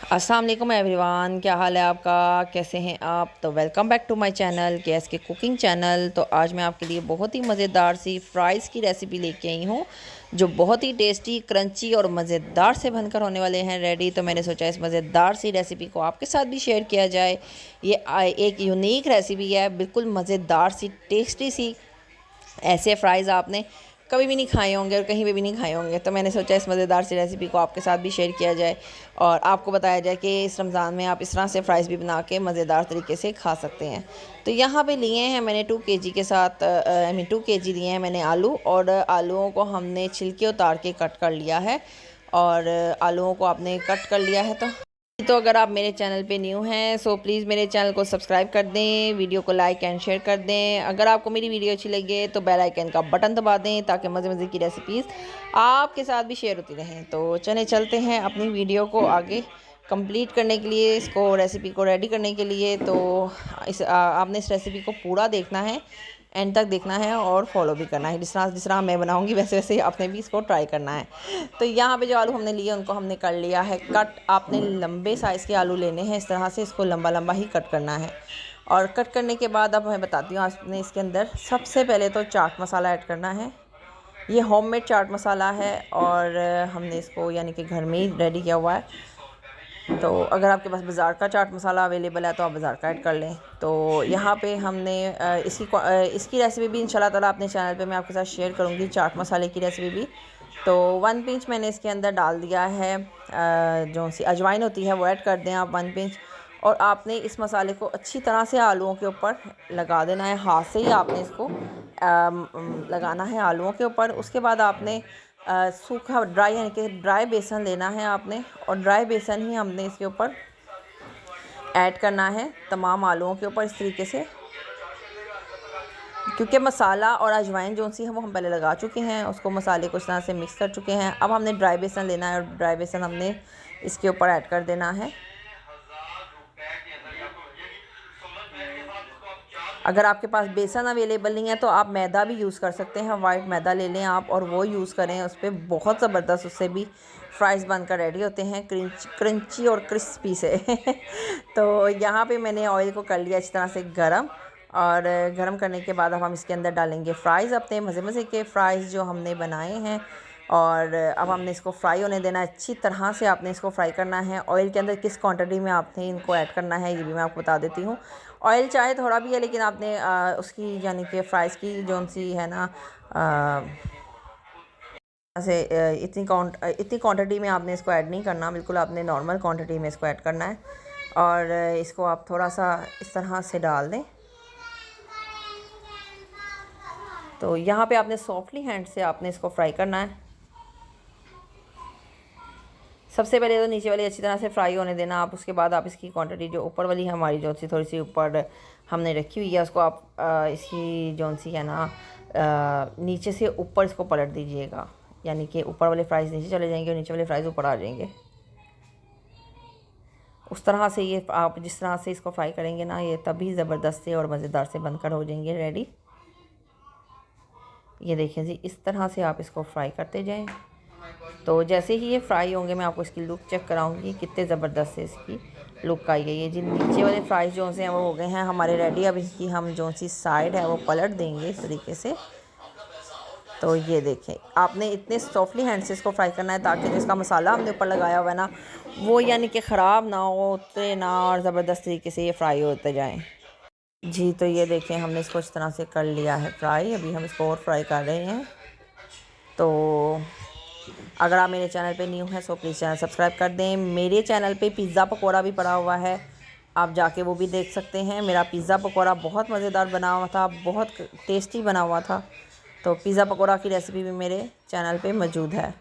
अस्सलाम वालेकुम एवरीवन, क्या हाल है आपका? कैसे हैं आप? तो welcome back to my channel के कुकिंग चैनल। तो आज मैं आपके लिए बहुत ही मज़ेदार सी फ़्राइज़ की रेसिपी लेके आई हूँ, जो बहुत ही टेस्टी, क्रंची और मज़ेदार से बनकर होने वाले हैं रेडी। तो मैंने सोचा इस मज़ेदार सी रेसिपी को आपके साथ भी शेयर किया जाए। ये एक यूनिक रेसिपी है, बिल्कुल मज़ेदार सी, टेस्टी सी। ऐसे फ़्राइज़ आपने कभी भी नहीं खाए होंगे और कहीं पे भी नहीं खाए होंगे। तो मैंने सोचा इस मज़ेदार सी रेसिपी को आपके साथ भी शेयर किया जाए और आपको बताया जाए कि इस रमज़ान में आप इस तरह से फ़्राइज़ भी बना के मज़ेदार तरीके से खा सकते हैं। तो यहाँ पे लिए हैं मैंने 2 केजी के साथ 2 केजी लिए हैं मैंने आलू, और आलूओं को हमने छिलके उतार के कट कर लिया है। और आलूओं को आपने कट कर लिया है। तो अगर आप मेरे चैनल पे न्यू हैं सो प्लीज़ मेरे चैनल को सब्सक्राइब कर दें, वीडियो को लाइक एंड शेयर कर दें। अगर आपको मेरी वीडियो अच्छी लगे तो बेल आइकन का बटन दबा दें, ताकि मज़े मज़े की रेसिपीज़ आपके साथ भी शेयर होती रहें। तो चलें चलते हैं अपनी वीडियो को आगे कंप्लीट करने के लिए, इसको रेसिपी को रेडी करने के लिए। तो आपने इस रेसिपी को पूरा देखना है, एंड तक देखना है और फॉलो भी करना है। जिस तरह मैं बनाऊंगी वैसे वैसे ही आपने भी इसको ट्राई करना है। तो यहाँ पे जो आलू हमने लिए उनको हमने कर लिया है कट। आपने लंबे साइज़ के आलू लेने हैं, इस तरह से इसको लंबा लंबा ही कट करना है। और कट करने के बाद अब मैं बताती हूँ, आपने इसके अंदर सबसे पहले तो चाट मसाला ऐड करना है। ये होममेड चाट मसाला है और हमने इसको यानी कि घर में ही रेडी किया हुआ है। तो अगर आपके पास बाज़ार का चाट मसाला अवेलेबल है तो आप बाज़ार का ऐड कर लें। तो यहाँ पे हमने इसकी रेसिपी भी इंशाल्लाह ताला अपने चैनल पे मैं आपके साथ शेयर करूँगी, चाट मसाले की रेसिपी भी। तो 1 पिंच मैंने इसके अंदर डाल दिया है, जो सी अजवाइन होती है वो ऐड कर दें आप 1 पिंच। और आपने इस मसाले को अच्छी तरह से आलूओं के ऊपर लगा देना है, हाथ से ही आपने इसको लगाना है आलूओं के ऊपर। उसके बाद आपने सूखा ड्राई यानी कि ड्राई बेसन लेना है आपने, और ड्राई बेसन ही हमने इसके ऊपर ऐड करना है तमाम आलूओं के ऊपर इस तरीके से। क्योंकि मसाला और अजवाइन जो सी है वो हम पहले लगा चुके हैं, उसको मसाले को इस तरह से मिक्स कर चुके हैं। अब हमने ड्राई बेसन लेना है और ड्राई बेसन हमने इसके ऊपर ऐड कर देना है। अगर आपके पास बेसन अवेलेबल नहीं है तो आप मैदा भी यूज़ कर सकते हैं, वाइट मैदा ले लें आप और वो यूज़ करें। उस पर बहुत ज़बरदस्त उससे भी फ़्राइज़ बनकर रेडी होते हैं, क्रंची और क्रिस्पी से। तो यहाँ पे मैंने ऑयल को कर लिया अच्छी तरह से गरम, और गरम करने के बाद अब हम इसके अंदर डालेंगे फ़्राइज़, अपने मज़े मज़े के फ़्राइज़ जो हमने बनाए हैं। और अब हमने इसको फ्राई होने देना है, अच्छी तरह से आपने इसको फ्राई करना है। ऑयल के अंदर किस क्वांटिटी में आपने इनको ऐड करना है ये भी मैं आपको बता देती हूँ। ऑयल चाहे थोड़ा भी है, लेकिन आपने उसकी यानी कि फ़्राइज़ की जो सी है ना, ऐसे इतनी क्वांटिटी में आपने इसको ऐड नहीं करना, बिल्कुल आपने नॉर्मल क्वांटिटी में इसको ऐड करना है। और इसको आप थोड़ा सा इस तरह से डाल दें। तो यहाँ पे आपने सॉफ्टली हैंड से आपने इसको फ्राई करना है। सबसे पहले तो नीचे वाली अच्छी तरह से फ्राई होने देना आप। उसके बाद आप इसकी क्वांटिटी जो ऊपर वाली हमारी जो सी थोड़ी सी ऊपर हमने रखी हुई है, उसको आप इसकी जो सी है ना, नीचे से ऊपर इसको पलट दीजिएगा। यानी कि ऊपर वाले फ्राइज़ नीचे चले जाएंगे और नीचे वाले फ्राइज़ ऊपर आ जाएंगे। उस तरह से ये आप जिस तरह से इसको फ्राई करेंगे ना, ये तभी ज़बरदस्त से और मज़ेदार से बनकर हो जाएंगे रेडी। ये देखें जी, इस तरह से आप इसको फ्राई करते जाएं। तो जैसे ही ये फ्राई होंगे मैं आपको इसकी लुक चेक कराऊंगी, कितने ज़बरदस्त से इसकी लुक आई है। ये जिन नीचे वाले फ्राइज़ जो से हैं वो हो गए हैं हमारे रेडी। अब इसकी हम जो सी साइड है वो पलट देंगे इस तरीके से। तो ये देखें, आपने इतने सॉफ्टली हैंड से इसको फ्राई करना है ताकि जिसका मसाला हमने ऊपर लगाया हुआ है ना, वो यानी कि ख़राब ना हो, उतरे ना, और ज़बरदस्त तरीके से ये फ्राई होते जाएँ जी। तो ये देखें, हमने इसको इस तरह से कर लिया है फ्राई। अभी हम इसको और फ्राई कर रहे हैं। तो अगर आप मेरे चैनल पे न्यू हैं सो प्लीज़ चैनल सब्सक्राइब कर दें। मेरे चैनल पे पिज़्ज़ा पकौड़ा भी पड़ा हुआ है, आप जाके वो भी देख सकते हैं। मेरा पिज़्ज़ा पकौड़ा बहुत मज़ेदार बना हुआ था, बहुत टेस्टी बना हुआ था। तो पिज़्ज़ा पकौड़ा की रेसिपी भी मेरे चैनल पे मौजूद है।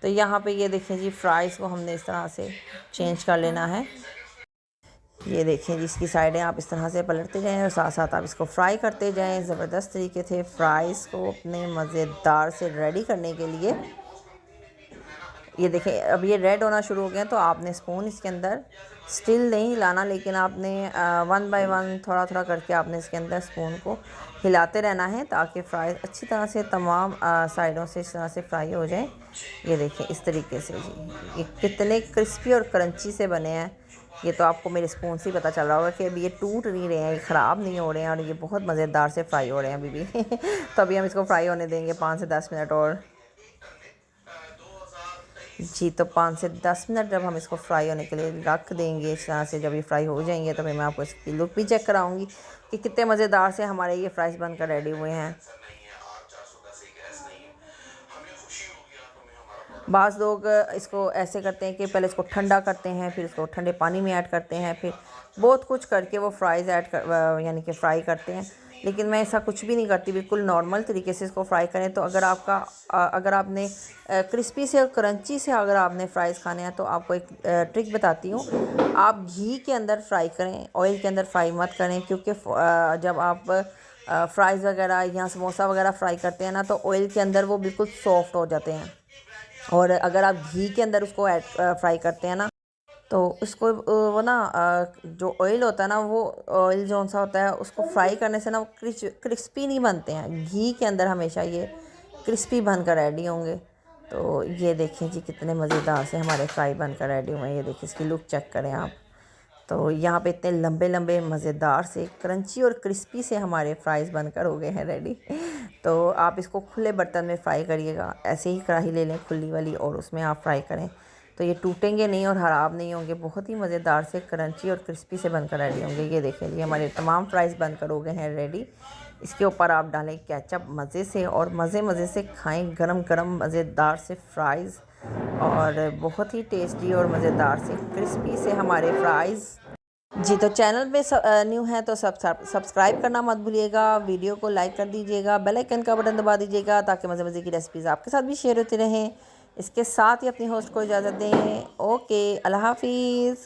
तो यहाँ पे ये देखें जी, फ़्राइज़ को हमने इस तरह से चेंज कर लेना है। ये देखें जी, इसकी साइडें आप इस तरह से पलटते जाएं और साथ साथ आप इसको फ्राई करते जाएं ज़बरदस्त तरीके से। फ़्राइज़ को अपने मज़ेदार से रेडी करने के लिए ये देखें अब ये रेड होना शुरू हो गया, तो आपने स्पून इसके अंदर स्टिल नहीं हिलाना, लेकिन आपने वन बाय वन थोड़ा थोड़ा करके आपने इसके अंदर स्पून को हिलाते रहना है, ताकि फ्राई अच्छी तरह से तमाम साइडों से इस तरह से फ्राई हो जाए। ये देखें इस तरीके से जी, ये कितने क्रिस्पी और क्रंची से बने हैं। ये तो आपको मेरे स्पून से ही पता चल रहा होगा कि अभी ये टूट नहीं रहे हैं, ये ख़राब नहीं हो रहे हैं, और ये बहुत मज़ेदार से फ्राई हो रहे हैं अभी भी तो अभी हम इसको फ्राई होने देंगे 5 से 10 मिनट और जी। तो 5 से 10 मिनट जब हम इसको फ्राई होने के लिए रख देंगे इस तरह से, जब ये फ्राई हो जाएंगे तो फिर मैं आपको इसकी लुक भी चेक कराऊंगी कि कितने मज़ेदार से हमारे ये फ्राइज़ बनकर रेडी हुए हैं। बाज़ लोग इसको ऐसे करते हैं कि पहले इसको ठंडा करते हैं, फिर इसको ठंडे पानी में ऐड करते हैं, फिर बहुत कुछ करके वो फ्राइज़ ऐड कर यानी कि फ़्राई करते हैं। लेकिन मैं ऐसा कुछ भी नहीं करती, बिल्कुल नॉर्मल तरीके से इसको फ्राई करें। तो अगर आपने क्रिस्पी से और क्रंची से अगर आपने फ़्राइज़ खाने हैं, तो आपको एक ट्रिक बताती हूँ। आप घी के अंदर फ्राई करें, ऑयल के अंदर फ्राई मत करें, क्योंकि जब आप फ़्राइज़ वगैरह या समोसा वगैरह फ्राई करते हैं ना, तो ऑयल के अंदर वो बिल्कुल सॉफ्ट हो जाते हैं। और अगर आप घी के अंदर उसको फ्राई करते हैं ना, तो उसको वो ना जो ऑयल होता है ना, वो ऑयल जौन सा होता है उसको फ्राई करने से ना वो क्रिस्पी नहीं बनते हैं। घी के अंदर हमेशा ये क्रिस्पी बनकर रेडी होंगे। तो ये देखें जी कितने मज़ेदार से हमारे फ्राई बनकर रेडी हुए हैं। ये देखिए इसकी लुक चेक करें आप। तो यहाँ पे इतने लंबे लंबे मज़ेदार से क्रंची और क्रिस्पी से हमारे फ्राइज़ बनकर हो गए हैं रेडी। तो आप इसको खुले बर्तन में फ्राई करिएगा, ऐसे ही कढ़ाई ले लें खुली वाली और उसमें आप फ्राई करें, तो ये टूटेंगे नहीं और ख़राब नहीं होंगे, बहुत ही मज़ेदार से क्रंची और क्रिस्पी से बनकर रेडी होंगे। ये देखें जी हमारे तमाम फ्राइज़ बनकर हो गए हैं रेडी। इसके ऊपर आप डालें केचप मज़े से और मज़े से खाएं गरम गरम मज़ेदार से फ्राइज़, और बहुत ही टेस्टी और मज़ेदार से क्रिस्पी से हमारे फ्राइज़ जी। तो चैनल पे न्यू है तो सब्सक्राइब करना मत भूलिएगा, वीडियो को लाइक कर दीजिएगा, बेल आइकन का बटन दबा दीजिएगा, ताकि मज़े मज़े की रेसिपीज़ आपके साथ भी शेयर होती रहें। इसके साथ ही अपनी होस्ट को इजाज़त दें। ओके, अल्लाह हाफिज़।